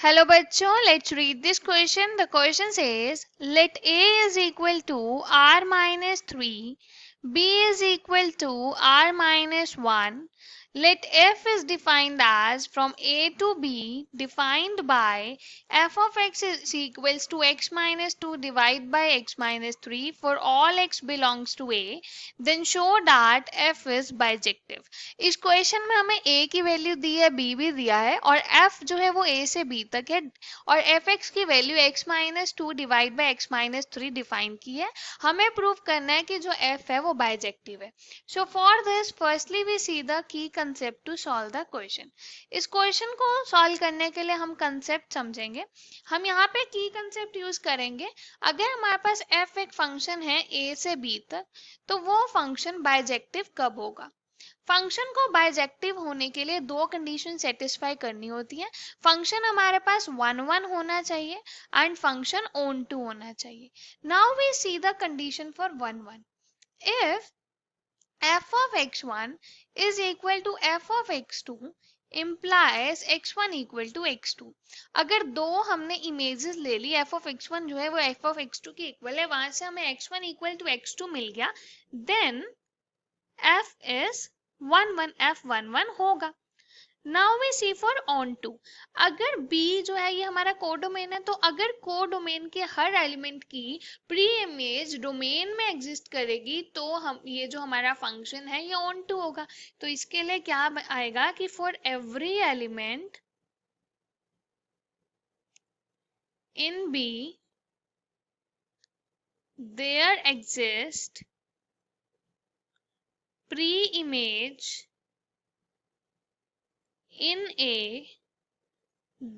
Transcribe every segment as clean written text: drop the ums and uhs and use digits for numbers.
Hello बच्चों, let's read this question. The question says, let A is equal to R minus 3, B is equal to R minus 1. Let F is defined as from A to B defined by f of x is equals to x minus 2 divided by x minus 3 for all x belongs to A. Then show that F is bijective. इस question में हमें a की value दी है, b भी दिया है और f जो है वो a से b तक है और fx की value x minus two divide by x minus three define की है. हमें प्रूव करना है कि जो f है वो बाइजेक्टिव है. So for this firstly we see the key concept to solve the question. इस क्वेश्चन को सॉल्व करने के लिए हम कंसेप्ट समझेंगे. हम यहाँ पे की कंसेप्ट यूज करेंगे. अगर हमारे पास f एक फंक्शन है a से b तक तो वो फंक्शन बाइजेक्टिव कब होगा. फंक्शन को बाइजेक्टिव होने के लिए दो कंडीशन सेटिस्फाई करनी होती है. फंक्शन हमारे पास 1 1 होना चाहिए एंड फंक्शन ऑन टू होना चाहिए. Now we see the condition for 1 1. If f of x1 is equal to f of x2 implies x1 equal to x2. अगर दो हमने इमेजेस ले ली, f of x1 जो है वो f of x2 के इक्वल है, वहां से हमें x1 equal to x2 मिल गया, देन f is 1 1, f 1 1 होगा. Now we see for onto. अगर b जो है ये हमारा कोडोमेन है, तो अगर कोडोमेन के हर एलिमेंट की प्री इमेज डोमेन में एग्जिस्ट करेगी तो हम ये जो हमारा फंक्शन है ये ऑन टू होगा. तो इसके लिए क्या आएगा कि for every element in b there exist pre image in A,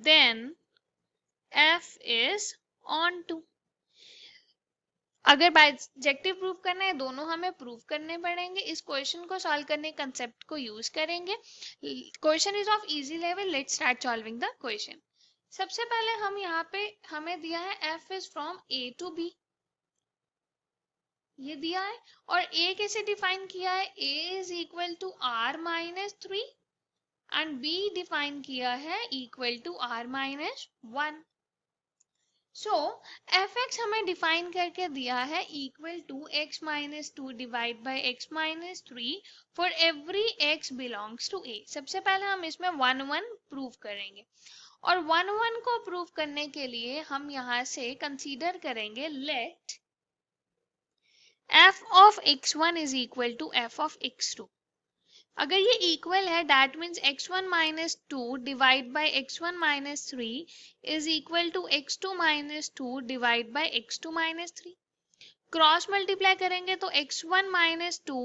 then F is on to. अगर बाइजेक्टिव प्रूव करना है, दोनों हमें प्रूव करने पड़ेंगे. इस क्वेश्चन को सॉल्व करने कंसेप्ट को यूज करेंगे. Question is of easy level. Let's start solving the question. सबसे पहले हम यहाँ पे हमें दिया है f इज फ्रॉम a टू b, ये दिया है. और a कैसे डिफाइन किया है, a is equal to r minus 3 and b define किया है equal to r minus 1. So fx हमें डिफाइन करके दिया है equal to x minus 2 divide by x minus 3 for every x belongs to a. सबसे पहले हम इसमें 1 1 प्रूव करेंगे और 1 1 को प्रूव करने के लिए हम यहाँ से कंसीडर करेंगे let f of x1 is equal to f of x2. अगर ये इक्वल है that means x1 minus 2 divide by x1 minus 3 is equal to x2 minus 2 divide by x2 minus 3. Cross multiply करेंगे तो x1 minus 2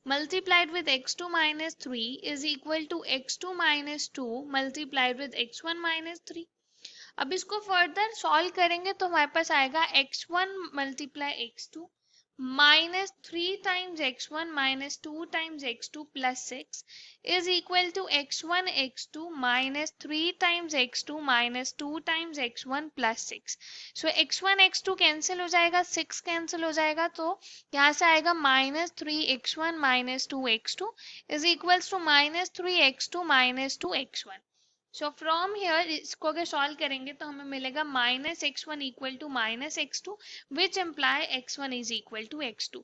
multiplied with x2 minus 3 is equal to x2 minus 2 multiplied with x1 minus 3. अब इसको further solve करेंगे तो हमारे पास आएगा x1 multiply x2 minus 3 times x1 minus 2 times x2 plus 6 is equal to x1 x2 minus 3 times x2 minus 2 times x1 plus 6. so x1 x2 cancel हो जाएगा, 6 cancel हो जाएगा, तो यहाँ से आएगा minus 3x1 minus 2x2 is equals to minus 3x2 minus 2x1. So from here इसको अगर सॉल्व करेंगे तो हमें मिलेगा minus x1 equal to minus x2 which imply x1 is equal to x2.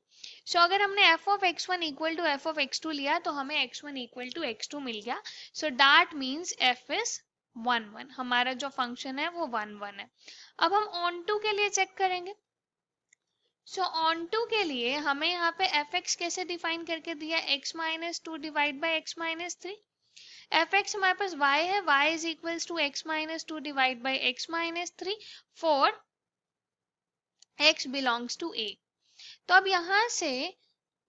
So अगर हमने f of x1 equal to f of x2 लिया तो हमें x1 इक्वल टू x2 मिल गया. So that means f is 1 1. हमारा जो function है वो 1 1 है. अब हम ऑन टू के लिए चेक करेंगे. सो ऑन टू के लिए हमें यहाँ पे fx कैसे डिफाइन करके दिया, x minus 2 divide by x minus 3. fx हमारे पास y है, y is equals to x minus 2 divide by x minus 3 for x belongs to a. तो अब यहाँ से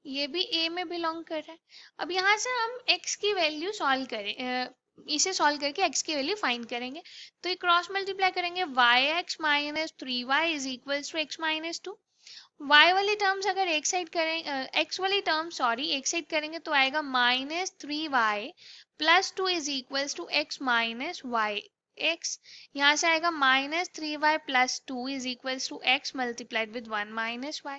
ये भी a में बिलोंग कर रहा है. अब यहाँ से हम x की वैल्यू सॉल्व करें, इसे सॉल्व करके x की वैल्यू फाइंड करेंगे. तो ये क्रॉस मल्टीप्लाई करेंगे, yx minus 3y is equals to x minus 2. y वाली टर्म्स अगर एक साइड करें, x वाली टर्म सॉरी एक साइड करेंगे तो आएगा minus 3y plus 2 is equals to x minus y x. यहाँ से आएगा minus 3y plus 2 is equals to x multiplied with 1 minus y.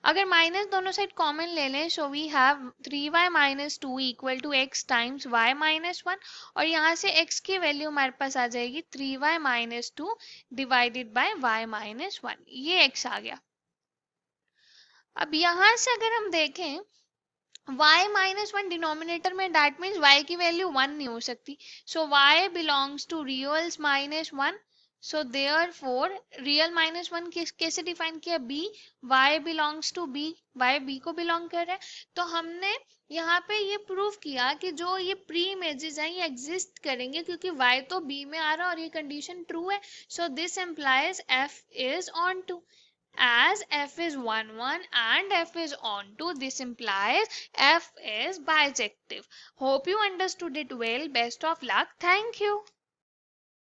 अगर माइनस दोनों साइड कॉमन ले लें so we have 3y minus two equal to x times y minus one, और यहाँ से x की वैल्यू हमारे पास आ जाएगी 3y minus two divided by y minus one, ये x आ गया। अब यहाँ से अगर हम देखें y माइनस वन डिनोमिनेटर में, दैट मीन्स y की वैल्यू वन नहीं हो सकती, so y belongs to reals minus one, so therefore real minus one कैसे डिफाइन किया, b, y belongs to b, y b को बिलोंग कर रहा है। तो हमने यहाँ पे ये प्रूव किया कि जो ये प्री इमेजेस हैं ये एग्जिस्ट करेंगे क्योंकि y तो b में आ रहा है और ये कंडीशन ट्रू है, सो दिस एम्प्लाइज f इज onto. As f is 1 1 and f is onto, this implies f is bijective. Hope you understood it well. Best of luck. Thank you.